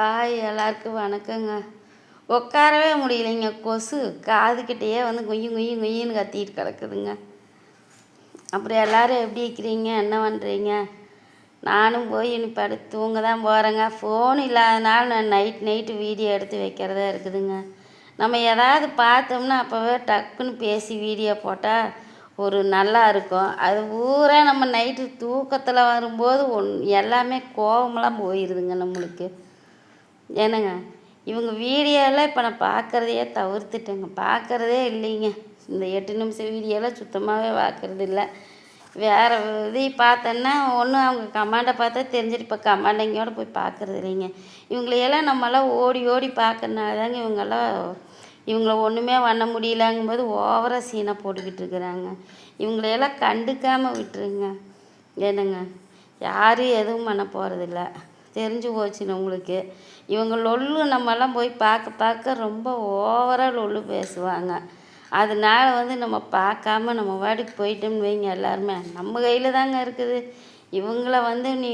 Hi எல்லாருக்கும் வணக்கங்க. உட்காரவே முடியலைங்க. கொசு காதுக்கிட்டேயே வந்து குய்யும் குய்யும் குய்யின்னு கத்திட்டு கிடக்குதுங்க. அப்புறம் எல்லோரும் எப்படி இருக்கிறீங்க, என்ன பண்ணுறீங்க? நானும் போய் இனி படுத்து தூங்க தான் போகிறேங்க. ஃபோன் இல்லாதனால நான் நைட்டு வீடியோ எடுத்து வைக்கிறதா இருக்குதுங்க. நம்ம ஏதாவது பார்த்தோம்னா அப்போவே டக்குன்னு பேசி வீடியோ போட்டால் ஒரு நல்லா இருக்கும். அது பூரா நம்ம நைட்டு தூக்கத்தில் வரும்போது எல்லாமே கோபமெல்லாம் போயிடுதுங்க நம்மளுக்கு. ஏனுங்க, இவங்க வீடியோலாம் இப்போ நான் பார்க்குறதையே தவிர்த்துட்டேங்க. பார்க்குறதே இல்லைங்க. இந்த 8 நிமிஷம் வீடியோலாம் சுத்தமாகவே பார்க்குறது இல்லை. வேறு இது பார்த்தோன்னா ஒன்று அவங்க கமாண்டை பார்த்தா தெரிஞ்சுட்டு இப்போ கமாண்டைங்கோடு போய் பார்க்குறது இல்லைங்க. இவங்களையெல்லாம் நம்மளாம் ஓடி ஓடி பார்க்கறனால தாங்க இவங்கள ஒன்றுமே பண்ண முடியலங்கும்போது ஓவராக சீனை போட்டுக்கிட்டு இருக்கிறாங்க. இவங்களையெல்லாம் கண்டுக்காமல் விட்டுருங்க. ஏனுங்க, யாரும் எதுவும் பண்ண போகிறதில்ல. தெரிஞ்சு போச்சுன்னு உங்களுக்கு. இவங்க லொல்லு நம்மெல்லாம் போய் பார்க்க ரொம்ப ஓவராக லொல்லு பேசுவாங்க. அதனால நம்ம பார்க்காம நம்ம வாட்டுக்கு போயிட்டோம்னு வைங்க. எல்லாருமே நம்ம கையில் தாங்க இருக்குது. இவங்கள நீ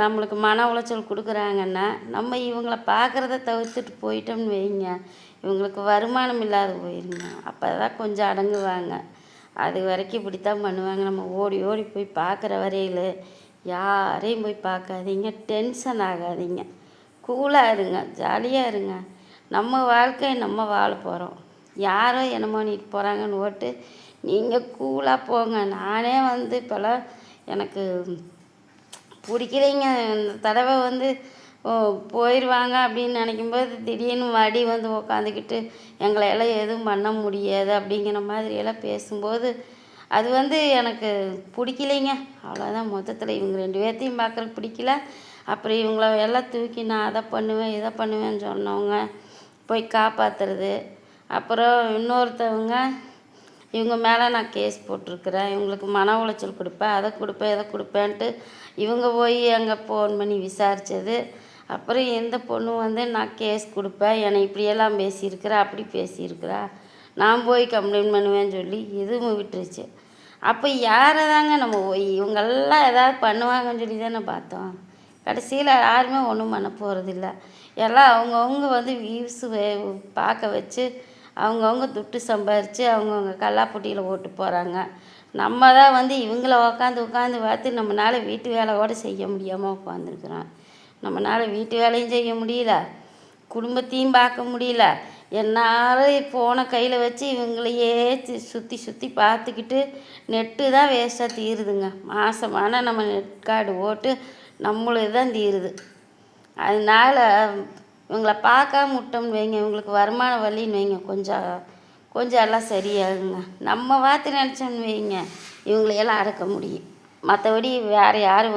நம்மளுக்கு மன உளைச்சல் கொடுக்குறாங்கன்னா நம்ம இவங்கள பார்க்குறத தவிர்த்துட்டு போயிட்டோம்னு வைங்க, இவங்களுக்கு வருமானம் இல்லாத போயிருங்க. அப்போ தான் கொஞ்சம் அடங்குவாங்க. அது வரைக்கும் இப்படித்தான் பண்ணுவாங்க. நம்ம ஓடி ஓடி போய் பார்க்குற வரையில் யாரையும் போய் பார்க்காதீங்க. டென்ஷன் ஆகாதீங்க. கூலாக இருங்க, ஜாலியாக இருங்க. நம்ம வாழ்க்கையை நம்ம வாழ போகிறோம். யாரோ என்னமோ பண்ணிட்டு போகிறாங்கன்னு ஓட்டு நீங்கள் கூலாக போங்க. நானே இப்போல்லாம் எனக்கு பிடிக்கலைங்க. இந்த தடவை போயிடுவாங்க அப்படின்னு நினைக்கும்போது திடீர்னு வடி உக்காந்துக்கிட்டு எங்களையெல்லாம் எதுவும் பண்ண முடியாது அப்படிங்கிற மாதிரியெல்லாம் பேசும்போது அது எனக்கு பிடிக்கலைங்க. அவ்வளோதான். மொத்தத்தில் இவங்க 2 பேர்த்தையும் பார்க்குறதுக்கு பிடிக்கல. அப்புறம் இவங்கள எல்லாம் தூக்கி நான் அதை பண்ணுவேன் இதை பண்ணுவேன்னு சொன்னவங்க போய் காப்பாற்றுறது. அப்புறம் இன்னொருத்தவங்க இவங்க மேலே நான் கேஸ் போட்டிருக்கிறேன், இவங்களுக்கு மன உளைச்சல் கொடுப்பேன், அதை கொடுப்பேன் இதை கொடுப்பேன்ட்டு இவங்க போய் அங்கே ஃபோன் பண்ணி விசாரித்தது. அப்புறம் எந்த பொண்ணு நான் கேஸ் கொடுப்பேன், என்னை இப்படியெல்லாம் பேசியிருக்கிறா அப்படி பேசியிருக்கிறா, நான் போய் கம்ப்ளைண்ட் பண்ணுவேன்னு சொல்லி இதுவும் விட்டுருச்சு. அப்போ யாரை தாங்க நம்ம இவங்கெல்லாம் ஏதாவது பண்ணுவாங்கன்னு சொல்லி தானே பார்த்தோம். கடைசியில் யாருமே ஒன்றும் பண்ண போகிறதில்ல. எல்லாம் அவங்கவுங்க வியூஸு பார்க்க வச்சு அவங்கவுங்க துட்டு சம்பாரித்து அவங்கவுங்க கல்லாப்பட்டியில் ஓட்டு போகிறாங்க. நம்ம தான் இவங்கள உட்காந்து பார்த்து நம்மளால் வீட்டு வேலை கூட செய்ய முடியாமல் உட்காந்துருக்குறோம். நம்மளால் வீட்டு வேலையும் செய்ய முடியல, குடும்பத்தையும் பார்க்க முடியல. என்னாலும் ஃபோனை கையில் வச்சு இவங்களையே சுற்றி சுற்றி பார்த்துக்கிட்டு நெட்டு தான் வேஸ்ட்டாக தீருதுங்க. மாதமான நம்ம நெட் கார்டு ஓட்டு நம்மளுக்கு தான் தீருது. அதனால் இவங்கள பார்க்காம விட்டோம்னு வைங்க, இவங்களுக்கு வருமான வழின்னு வைங்க, கொஞ்சம் எல்லாம் சரியாகுங்க. நம்ம பார்த்து நினச்சோம்னு வைங்க இவங்களையெல்லாம் அடக்க முடியும். மற்றபடி வேறு யாரும்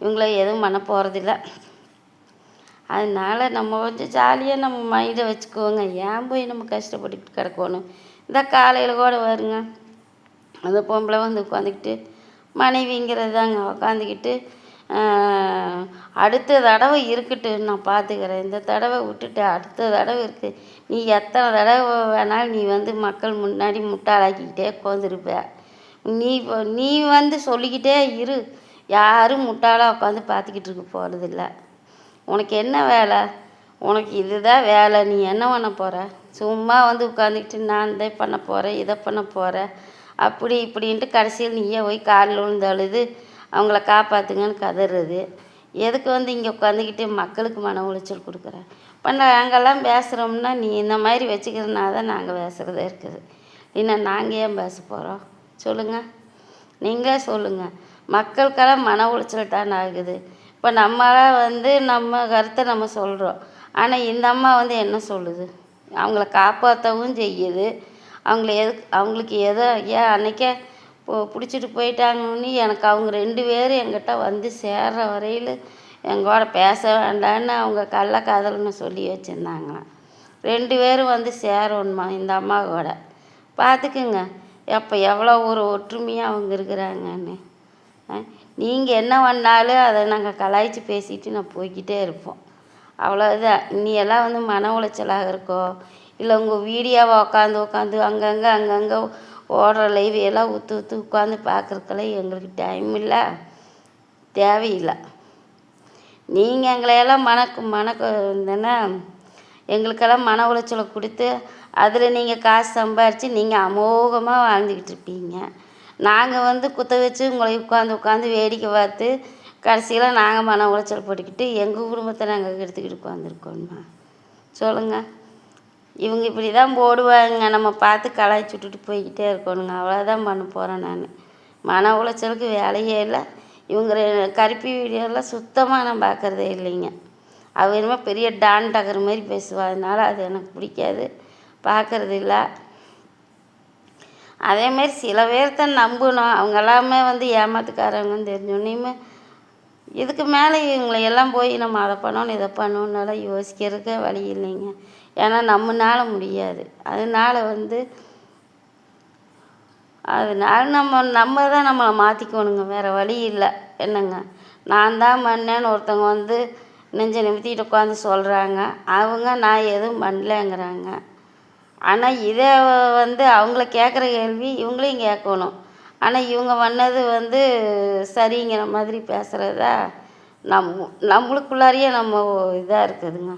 இவங்கள எதுவும் பண்ண போகிறதில்ல. அதனால் நம்ம கொஞ்சம் ஜாலியாக நம்ம மைண்டை வச்சுக்குவோங்க. ஏன் போய் நம்ம கஷ்டப்பட்டுக்கிட்டு கிடக்கணும். இந்த காலையில் கூட வருங்க, அந்த பொம்பளை உட்காந்துக்கிட்டு மனைவிங்கிறது தாங்க உட்காந்துக்கிட்டு அடுத்த தடவை இருக்கட்டு நான் பார்த்துக்கிறேன், இந்த தடவை விட்டுட்டு அடுத்த தடவை இருக்குது, நீ எத்தனை தடவை வேணாலும் நீ மக்கள் முன்னாடி முட்டாளாக்கிக்கிட்டே உட்காந்துருப்ப, நீ சொல்லிக்கிட்டே இரு. யாரும் முட்டாளாக உட்காந்து பார்த்துக்கிட்டு இருக்க போகிறதில்ல. உனக்கு என்ன வேலை? உனக்கு இதுதான் வேலை. நீ என்ன பண்ண போகிற? சும்மா உட்காந்துக்கிட்டு நான் இதை பண்ண போகிறேன் இதை பண்ண போகிறேன் அப்படி இப்படின்ட்டு கடைசியில் நீயே போய் காலில் விழுந்து அழுது அவங்கள காப்பாற்றுங்கன்னு கதறது. எதுக்கு இங்கே உட்காந்துக்கிட்டு மக்களுக்கு மன உளைச்சல் கொடுக்குற? இப்போ நாங்கள்லாம் பேசுகிறோம்னா நீ இந்த மாதிரி வச்சுக்கிறதுனால தான் நாங்கள் பேசுகிறதே இருக்குது. இல்லைன்னா நாங்கள் ஏன் பேச போகிறோம் சொல்லுங்கள்? நீங்களே சொல்லுங்கள். மக்களுக்கெல்லாம் மன உளைச்சல் தான் ஆகுது. இப்போ நம்மளாம் நம்ம கருத்தை நம்ம சொல்கிறோம். ஆனால் இந்த அம்மா என்ன சொல்லுது? அவங்கள காப்பாற்றவும் செய்யுது. அவங்களுக்கு ஏதோ ஏன் அன்றைக்கே பிடிச்சிட்டு போயிட்டாங்கன்னு எனக்கு அவங்க 2 பேரும் என்கிட்ட சேர்ற வரையில் எங்களோட பேச வேண்டான்னு அவங்க கள்ளக்காதல்னு சொல்லி வச்சுருந்தாங்களாம். 2 பேரும் சேரணுமா இந்த அம்மாவோட. பார்த்துக்குங்க எப்போ எவ்வளோ ஒரு ஒற்றுமையாக அவங்க இருக்கிறாங்கன்னு. நீங்கள் என்ன பண்ணாலும் அதை நாங்கள் கலாய்ச்சி பேசிட்டு நான் போய்கிட்டே இருப்போம். அவ்வளோதான். நீ எல்லாம் மன உளைச்சலாக இருக்கோ, இல்லை உங்கள் வீடியோவை உட்காந்து அங்கங்கே ஓடுற லைவ் எல்லாம் ஊற்று உட்காந்து பார்க்குறதுக்கெல்லாம் எங்களுக்கு டைம் இல்லை, தேவையில்லை. நீங்கள் எங்களையெல்லாம் என்ன எங்களுக்கெல்லாம் மன உளைச்சலை கொடுத்து அதில் நீங்கள் காசு சம்பாரித்து நீங்கள் அமோகமாக வாழ்ந்துக்கிட்டு இருப்பீங்க. நாங்கள் வந்து குத்த வச்சு உங்களை உட்காந்து வேடிக்கை பார்த்து கடைசியில் நாங்கள் மன உளைச்சல் போட்டுக்கிட்டு எங்கள் குடும்பத்தை நாங்கள் எடுத்துக்கிட்டு உட்காந்துருக்கோம்மா. சொல்லுங்கள். இவங்க இப்படி தான் போடுவாங்க, நம்ம பார்த்து கலாய்ச்சி விட்டுட்டு போய்கிட்டே இருக்கணுங்க. அவ்வளோதான் பண்ண போகிறேன் நான். மன உளைச்சலுக்கு வேலையே இல்லை. இவங்க கருப்பி வீடியோலாம் சுத்தமாக நான் பார்க்குறதே இல்லைங்க. அவ என்னமோ பெரிய டான் டகர் மாதிரி பேசுவாள், அதனால் அது எனக்கு பிடிக்காது, பார்க்குறது இல்லை. அதேமாரி சில பேர்த்த நம்பணும், அவங்க எல்லாமே வந்து ஏமாத்துக்காரங்கன்னு தெரிஞ்சோன்னையுமே இதுக்கு மேலே இவங்களை எல்லாம் போய் நம்ம அதை பண்ணணும் இதை பண்ணணுன்னாலாம் யோசிக்கிறதுக்கு வழி இல்லைங்க. ஏன்னா நம்மளால முடியாது. அதனால நம்ம தான் நம்மளை மாற்றிக்கணுங்க, வேறு வழி இல்லை. என்னங்க, நான் தான் பண்ணேன்னு ஒருத்தவங்க வந்து நெஞ்சை நிமித்திட்டு உட்காந்து சொல்கிறாங்க. அவங்க நான் எதுவும் பண்ணலங்கிறாங்க. ஆனால் இதை வந்து அவங்கள கேட்குற கேள்வி இவங்களையும் கேட்கணும். ஆனால் இவங்க பண்ணது வந்து சரிங்கிற மாதிரி பேசுகிறதா நம்மளுக்குள்ளாரையே நம்ம இதாக இருக்குதுங்க.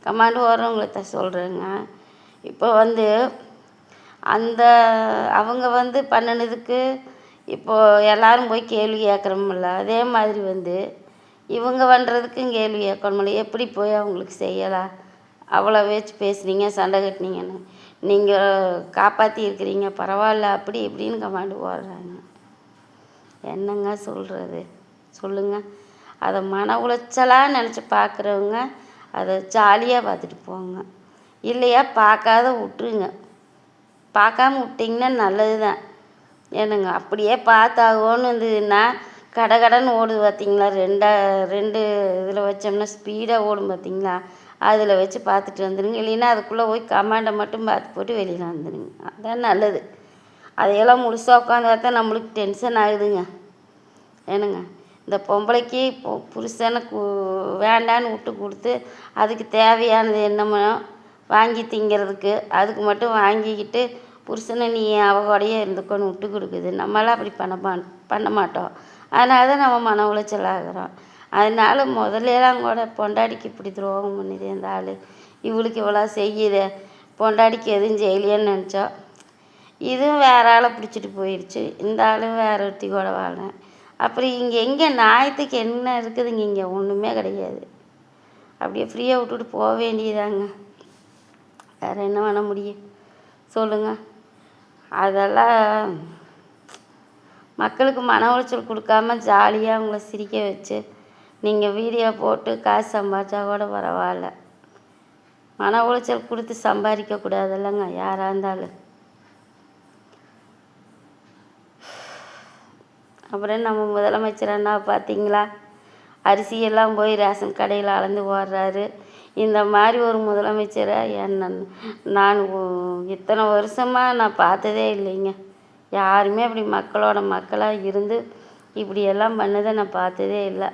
கமாண்டு வர்றவங்கள சொல்கிறேங்க. இப்போ வந்து அவங்க வந்து பண்ணினதுக்கு இப்போது எல்லோரும் போய் கேள்வி கேட்குறோமில்ல, அதே மாதிரி வந்து இவங்க பண்ணுறதுக்கும் கேள்வி கேட்கணுமில்ல. எப்படி போய் அவங்களுக்கு செய்யலாம்? அவ்வளோ வச்சு பேசுனீங்க, சண்டை கட்டினீங்கன்னு நீங்கள் காப்பாற்றி இருக்கிறீங்க, பரவாயில்ல, அப்படி இப்படின்னு கமாண்டு போடுறாங்க. என்னங்க சொல்கிறது சொல்லுங்கள். அதை மன உளைச்சலாக நினச்சி பார்க்குறவங்க அதை ஜாலியாக பார்த்துட்டு போங்க. இல்லையா பார்க்காத விட்டுருங்க. பார்க்காம விட்டிங்கன்னா நல்லது தான். ஏனுங்க, அப்படியே பார்த்தாகோன்னு இருந்ததுன்னா கடகடன்னு ஓடுது பார்த்தீங்களா, ரெண்டு இதில் வச்சோம்னா ஸ்பீடாக ஓடும் பார்த்தீங்களா, அதில் வச்சு பார்த்துட்டு வந்துடுங்க. இல்லைன்னா அதுக்குள்ளே போய் கமாண்டை மட்டும் பார்த்து போட்டு வெளியில் வந்துடுங்க. அதுதான் நல்லது. அதையெல்லாம் முழுசாக உட்காந்து பார்த்தா நம்மளுக்கு டென்ஷன் ஆகுதுங்க. ஏனுங்க, இந்த பொம்பளைக்கு புருஷனை வேண்டான்னு விட்டு கொடுத்து அதுக்கு தேவையானது என்னமோ வாங்கி திங்கிறதுக்கு அதுக்கு மட்டும் வாங்கிக்கிட்டு புருஷனை நீ அவகோடையே இருந்துக்கொன்னு விட்டு கொடுக்குது. நம்மளாம் அப்படி பண்ண மாட்டோம். அதனால தான் நம்ம மன உளைச்சல் ஆகிறோம். அதனால முதல்லாம் கூட பொண்டாடிக்கு இப்படி துரோகம் பண்ணுது இந்த ஆள், இவளுக்கு இவ்வளோ செய்யுது, பொண்டாடிக்கு எதுவும் செய்யலையேன்னு நினச்சோம். இதுவும் வேற ஆளை பிடிச்சிட்டு போயிடுச்சு. இந்த ஆளும் வேற ஒருத்தி கூட வாழ்றேன். அப்புறம் இங்கே எங்கே நியாயத்துக்கு என்ன இருக்குதுங்க? இங்கே ஒன்றுமே கிடையாது. அப்படியே ஃப்ரீயாக விட்டுட்டு போக வேண்டியதாங்க. வேறு என்ன பண்ண முடியும் சொல்லுங்கள். அதெல்லாம் மக்களுக்கு மன உளைச்சல் கொடுக்காம ஜாலியாக அவங்கள சிரிக்க வச்சு நீங்கள் வீடியோ போட்டு காசு சம்பாதிச்சா கூட பரவாயில்ல. மன உளைச்சல் கொடுத்து சம்பாதிக்கக்கூடாதுல்லங்க யாராக இருந்தாலும். அப்புறம் நம்ம முதலமைச்சர் அண்ணா பார்த்தீங்களா, அரிசியெல்லாம் போய் ரேஷன் கடையில் அளந்து போடுறாரு. இந்த மாதிரி ஒரு முதலமைச்சரை நான் இத்தனை வருஷமாக நான் பார்த்ததே இல்லைங்க. யாருமே அப்படி மக்களோட மக்களாக இருந்து இப்படியெல்லாம் பண்ணதை நான் பார்த்ததே இல்லை.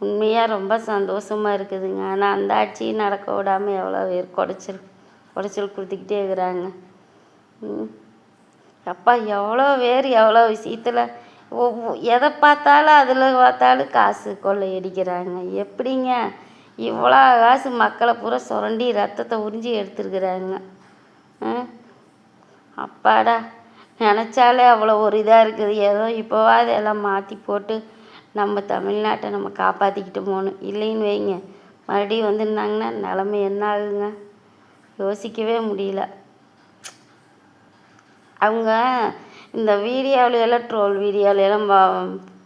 உண்மையாக ரொம்ப சந்தோஷமாக இருக்குதுங்க. ஆனால் அந்த ஆட்சியும் நடக்க விடாமல் எவ்வளோ பேர் குடைச்சல் கொடுத்துக்கிட்டே இருக்கிறாங்க. அப்பா எவ்வளோ பேர் எவ்வளோ விஷயத்தில் எதை பார்த்தாலும் காசு கொள்ளையடிக்கிறாங்க. எப்படிங்க இவ்வளோ காசு மக்களை பூரா சுரண்டி ரத்தத்தை உறிஞ்சி எடுத்துருக்குறாங்க. அப்பாடா, நினச்சாலே அவ்வளோ ஒரு இதாக இருக்குது. ஏதோ இப்போவாது எல்லாம் மாற்றி போட்டு நம்ம தமிழ்நாட்டை நம்ம காப்பாற்றிக்கிட்டு போகணும். இல்லைன்னு வைங்க, மறுபடியும் வந்துருந்தாங்கன்னா நிலமை என்ன ஆகுங்க யோசிக்கவே முடியல. அவங்க இந்த வீடியோவிலெல்லாம் ட்ரோல் வீடியோவிலெல்லாம்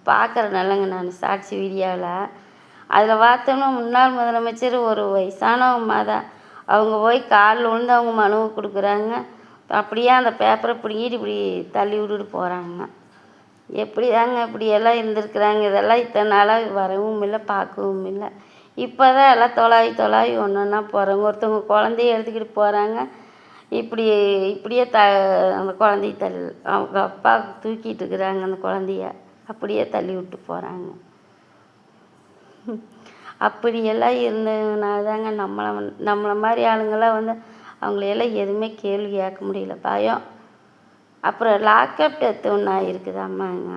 பார்க்குறேனல்லங்க நான், சாட்சி வீடியோவில் அதில் பார்த்தோம்னா முன்னாள் முதலமைச்சர் ஒரு வயசானவங்க தான். அவங்க போய் காலில் விழுந்து அவங்க மனுவை கொடுக்குறாங்க. அப்படியே அந்த பேப்பரை பிடிங்கிட்டு இப்படி தள்ளி விட்டுட்டு போகிறாங்க. எப்படி தாங்க இப்படியெல்லாம் இருந்திருக்கிறாங்க? இதெல்லாம் இத்தனை நாளாக வரவும் இல்லை, பார்க்கவும் இல்லை. இப்போ தான் எல்லாம் தொலாவி ஒன்று ஒன்றா போகிறாங்க. ஒருத்தவங்க குழந்தைய எடுத்துக்கிட்டு போகிறாங்க. இப்படியே அந்த குழந்தைய அவங்க அப்பா தூக்கிட்டு இருக்கிறாங்க. அந்த குழந்தைய அப்படியே தள்ளி விட்டு போகிறாங்க. அப்படியெல்லாம் இருந்ததுனால தாங்க நம்மளை மாதிரி ஆளுங்கள்லாம் வந்து அவங்களையெல்லாம் எதுவுமே கேள்வி கேட்க முடியல, பயம். அப்புறம் லாக்அப் டெத்து ஒன்றா இருக்குதாம்மாங்க.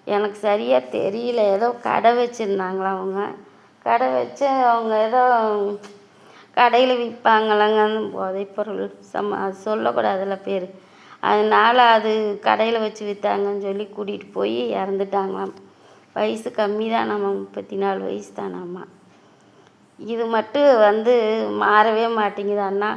எனக்கு சரியாக தெரியல. ஏதோ கடை வச்சுருந்தாங்களாம் அவங்க. கடை வச்சு அவங்க ஏதோ கடையில் விற்பாங்களாங்க அந்த போதைப்பொருள். அது சொல்லக்கூடாதுல்ல பேர். அதனால் அது கடையில் வச்சு விற்றாங்கன்னு சொல்லி கூட்டிகிட்டு போய் இறந்துட்டாங்களாம். வயசு கம்மி தானாம்மா, 34 வயசு தானாம்மா. இது மட்டும் மாறவே மாட்டேங்குது அண்ணா.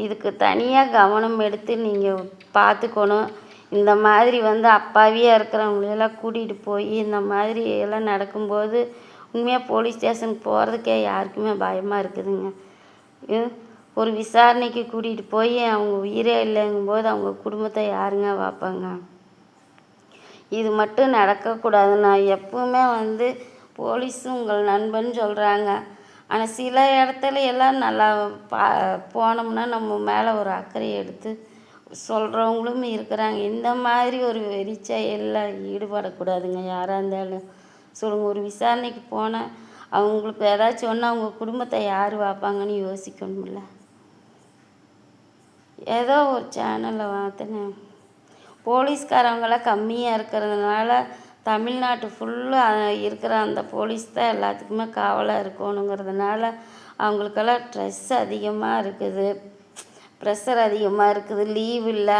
இதுக்கு தனியாக கவனம் எடுத்து நீங்கள் பார்த்துக்கணும். இந்த மாதிரி அப்பாவியாக இருக்கிறவங்களையெல்லாம் கூட்டிகிட்டு போய் இந்த மாதிரி எல்லாம் நடக்கும்போது உண்மையாக போலீஸ் ஸ்டேஷனுக்கு போகிறதுக்கே யாருக்குமே பயமாக இருக்குதுங்க. ஒரு விசாரணைக்கு கூட்டிகிட்டு போய் அவங்க உயிரே இல்லைங்கும்போது அவங்க குடும்பத்தை யாருங்க பார்ப்பாங்க? இது மட்டும் நடக்கக்கூடாது. நான் எப்பவுமே போலீஸும் உங்கள் நண்பன் சொல்கிறாங்க. ஆனால் சில இடத்துல எல்லாம் நல்லா போனோம்னா நம்ம மேலே ஒரு அக்கறை எடுத்து சொல்கிறவங்களும் இருக்கிறாங்க. இந்த மாதிரி ஒரு வெறி செயலில் ஈடுபடக்கூடாதுங்க யாராக இருந்தாலும். சொல்லுங்கள், ஒரு விசாரணைக்கு போனால் அவங்களுக்கு ஏதாச்சும் ஒன்று அவங்க குடும்பத்தை யார் பார்ப்பாங்கன்னு யோசிக்கணும்ல. ஏதோ ஒரு சேனலில் பார்த்தேன், போலீஸ்காரவங்களாம் கம்மியாக இருக்கிறதுனால தமிழ்நாட்டு ஃபுல்லாக இருக்கிற அந்த போலீஸ் தான் எல்லாத்துக்குமே காவலாக இருக்கணுங்கிறதுனால அவங்களுக்கெல்லாம் ஸ்ட்ரெஸ் அதிகமாக இருக்குது, ப்ரெஷர் அதிகமாக இருக்குது. லீவ் இல்லை,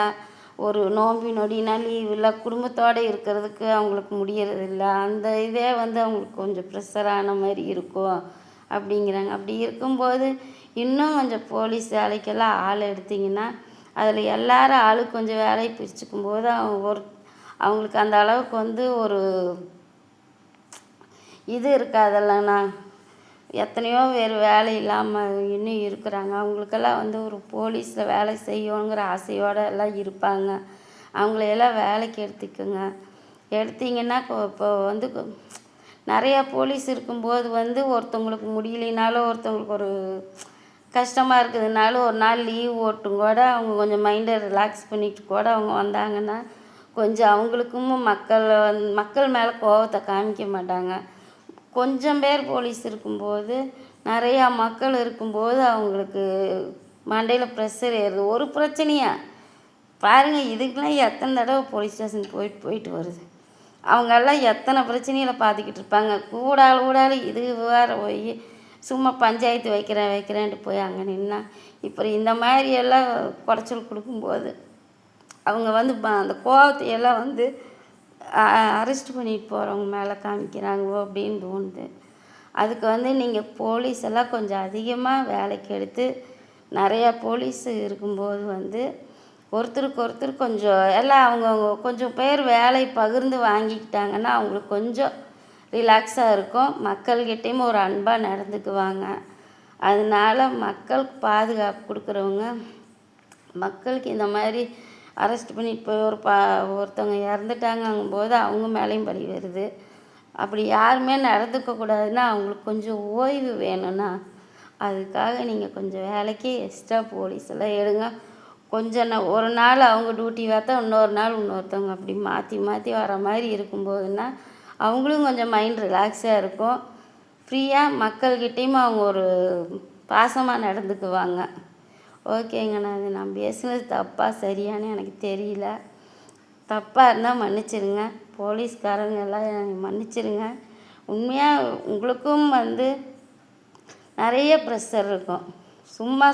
ஒரு நோம்பி நொடினா லீவ் இல்லை, குடும்பத்தோடு இருக்கிறதுக்கு அவங்களுக்கு முடியறதில்ல. அந்த இதே அவங்களுக்கு கொஞ்சம் ப்ரெஷரான மாதிரி இருக்கும் அப்படிங்கிறாங்க. அப்படி இருக்கும்போது இன்னும் கொஞ்சம் போலீஸ் வேலைக்கெல்லாம் ஆள் எடுத்திங்கன்னா அதில் எல்லாரும் ஆளுக்கு கொஞ்சம் வேலையை பிரிச்சுக்கும்போது அவங்களுக்கு அந்த அளவுக்கு ஒரு இது இருக்காதல்லண்ணா. எத்தனையோ பேர் வேலை இல்லாமல் இன்னும் இருக்கிறாங்க. அவங்களுக்கெல்லாம் ஒரு போலீஸில் வேலை செய்யணுங்கிற ஆசையோடு எல்லாம் இருப்பாங்க. அவங்களையெல்லாம் வேலைக்கு எடுத்திங்கன்னா இப்போ நிறையா போலீஸ் இருக்கும்போது ஒருத்தவங்களுக்கு முடியலைனாலும் ஒருத்தவங்களுக்கு ஒரு கஷ்டமாக இருக்குதுனாலும் ஒரு நாள் லீவ் ஓட்டும் கூட அவங்க கொஞ்சம் மைண்டை ரிலாக்ஸ் பண்ணிட்டு கூட அவங்க வந்தாங்கன்னா கொஞ்சம் அவங்களுக்கும் மக்கள் மேலே கோபத்தை காமிக்க மாட்டாங்க. கொஞ்சம் பேர் போலீஸ் இருக்கும்போது நிறையா மக்கள் இருக்கும்போது அவங்களுக்கு மண்டையில் ப்ரெஷர் ஏறுது. ஒரு பிரச்சனையா பாருங்கள், இதுக்கெலாம் எத்தனை தடவை போலீஸ் ஸ்டேஷன் போயிட்டு வருது. அவங்கெல்லாம் எத்தனை பிரச்சனைகளை பார்த்துக்கிட்டு இருப்பாங்க. கூடாலும் இது வேறு போய் சும்மா பஞ்சாயத்து வைக்கிறேன்ட்டு போய் அங்கே நின்னா இப்போ இந்த மாதிரி எல்லாம் குடைச்சல் கொடுக்கும்போது அவங்க அந்த கோபத்தையெல்லாம் அரெஸ்ட் பண்ணிட்டு போகிறவங்க மேலே காமிக்கிறாங்களோ அப்படின்னு தோணுது. அதுக்கு நீங்கள் போலீஸ் எல்லாம் கொஞ்சம் அதிகமாக வேலைக்கு எடுத்து நிறையா போலீஸ் இருக்கும்போது ஒருத்தருக்கு ஒருத்தர் கொஞ்சம் எல்லாம் அவங்கவுங்க கொஞ்சம் பேர் வேலை பகிர்ந்து வாங்கிக்கிட்டாங்கன்னா அவங்களுக்கு கொஞ்சம் ரிலாக்ஸாக இருக்கும். மக்கள்கிட்டையும் ஒரு அன்பாக நடந்துக்குவாங்க. அதனால மக்களுக்கு பாதுகாப்பு கொடுக்குறவங்க மக்களுக்கு இந்த மாதிரி அரெஸ்ட் பண்ணிட்டு போய் ஒருத்தவங்க இறந்துட்டாங்கும்போது அவங்க மேலேயும் பழி வருது. அப்படி யாருமே நடந்துக்கக்கூடாதுன்னா அவங்களுக்கு கொஞ்சம் ஓய்வு வேணும்னா அதுக்காக நீங்கள் கொஞ்சம் வேலைக்கு எக்ஸ்ட்ரா போலீஸ் எல்லாம் எடுங்க. கொஞ்சம் ஒரு நாள் அவங்க டியூட்டி பார்த்தா இன்னொரு நாள் இன்னொருத்தவங்க அப்படி மாற்றி வர மாதிரி இருக்கும்போதுன்னா அவங்களும் கொஞ்சம் மைண்ட் ரிலாக்ஸாக இருக்கும். ஃப்ரீயாக மக்கள்கிட்டையும் அவங்க ஒரு பாசமாக நடந்துக்குவாங்க. ஓகேங்கண்ணா, அது நான் பேசுனது தப்பாக சரியானு எனக்கு தெரியல. தப்பாக இருந்தால் மன்னிச்சிடுங்க. போலீஸ்காரங்க எல்லாம் மன்னிச்சிடுங்க. உண்மையாக உங்களுக்கும் நிறைய ப்ரெஷர் இருக்கும். சும்மா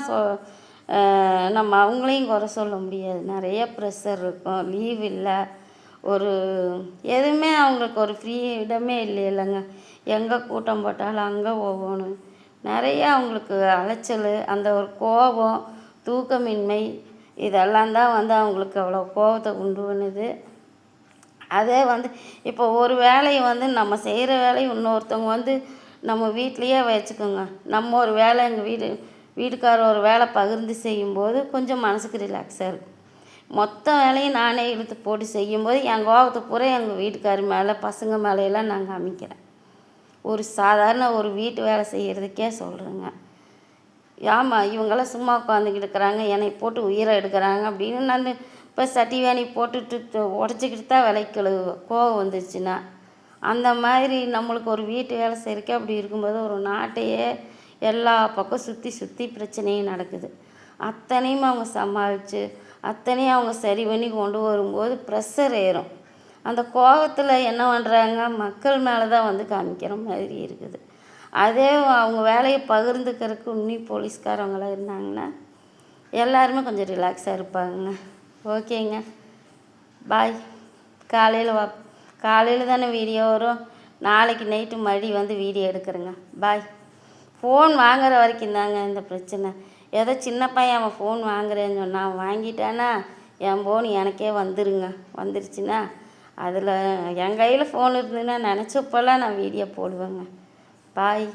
நம்ம அவங்களையும் குறை சொல்ல முடியாது. நிறைய ப்ரெஷர் இருக்கும். லீவ் இல்லை, ஒரு எதுவுமே அவங்களுக்கு ஒரு ஃப்ரீடமே இல்லைங்க. எங்கே கூட்டம் போட்டாலும் அங்கே போகணும். நிறைய அவங்களுக்கு அலைச்சல், அந்த ஒரு கோபம், தூக்கமின்மை இதெல்லாம் தான் அவங்களுக்கு அவ்வளோ கோபத்தை உண்டு பண்ணுது. அதே இப்போ ஒரு வேலையை நம்ம செய்கிற வேலையை இன்னொருத்தவங்க நம்ம வீட்லேயே வச்சுக்கோங்க. நம்ம ஒரு வேலை எங்கள் வீட்டுக்காரர் ஒரு வேலை பகிர்ந்து செய்யும்போது கொஞ்சம் மனசுக்கு ரிலாக்ஸாக இருக்கும். மொத்த வேலையும் நானே இழுத்து போட்டு செய்யும்போது என் கோபத்தை பூரா எங்கள் வீட்டுக்காரர் மேலே பசங்க மேலையெல்லாம் நான் காமிக்கிறேன். ஒரு சாதாரண ஒரு வீட்டு வேலை செய்கிறதுக்கே சொல்கிறேங்க. ஆமாம், இவங்கெல்லாம் சும்மா உட்காந்துக்கிட்டு இருக்கிறாங்க, என்னை போட்டு உயிரை எடுக்கிறாங்க அப்படின்னு நான் இப்போ சட்டி வேணி போட்டுட்டு உடச்சிக்கிட்டு தான் விளைக்கழுவு கோவம் வந்துருச்சுன்னா. அந்த மாதிரி நம்மளுக்கு ஒரு வீட்டு வேலை செய்கிறக்கே அப்படி இருக்கும்போது ஒரு நாட்டையே எல்லா பக்கம் சுற்றி பிரச்சனையும் நடக்குது. அத்தனையும் அவங்க சமாளித்து அத்தனையும் அவங்க சரி பண்ணி கொண்டு வரும்போது ப்ரெஷர் ஏறும். அந்த கோபத்தில் என்ன பண்ணுறாங்க, மக்கள் மேலே தான் வந்து காமிக்கிற மாதிரி இருக்குது. அதே அவங்க வேலையை பகிர்ந்துக்கிறதுக்கு இன்னும் போலீஸ்காரவங்களாம் இருந்தாங்கன்னா எல்லாருமே கொஞ்சம் ரிலாக்ஸாக இருப்பாங்க. ஓகேங்க, பாய். காலையில் தானே வீடியோ வரும். நாளைக்கு நைட்டு மறுபடி வந்து வீடியோ எடுக்கிறேங்க. பாய். ஃபோன் வாங்குற வரைக்கும் தாங்க இந்த பிரச்சனை. ஏதோ சின்ன பையன் அவன் ஃபோன் வாங்குறேன்னு சொன்னான், அவன் வாங்கிட்டானா என் ஃபோன் எனக்கே வந்துருங்க. வந்துருச்சுன்னா அதில் என் கையில் ஃபோன் இருந்ததுன்னா நினச்சப்பெல்லாம் நான் வீடியோ போடுவேங்க. பாய்.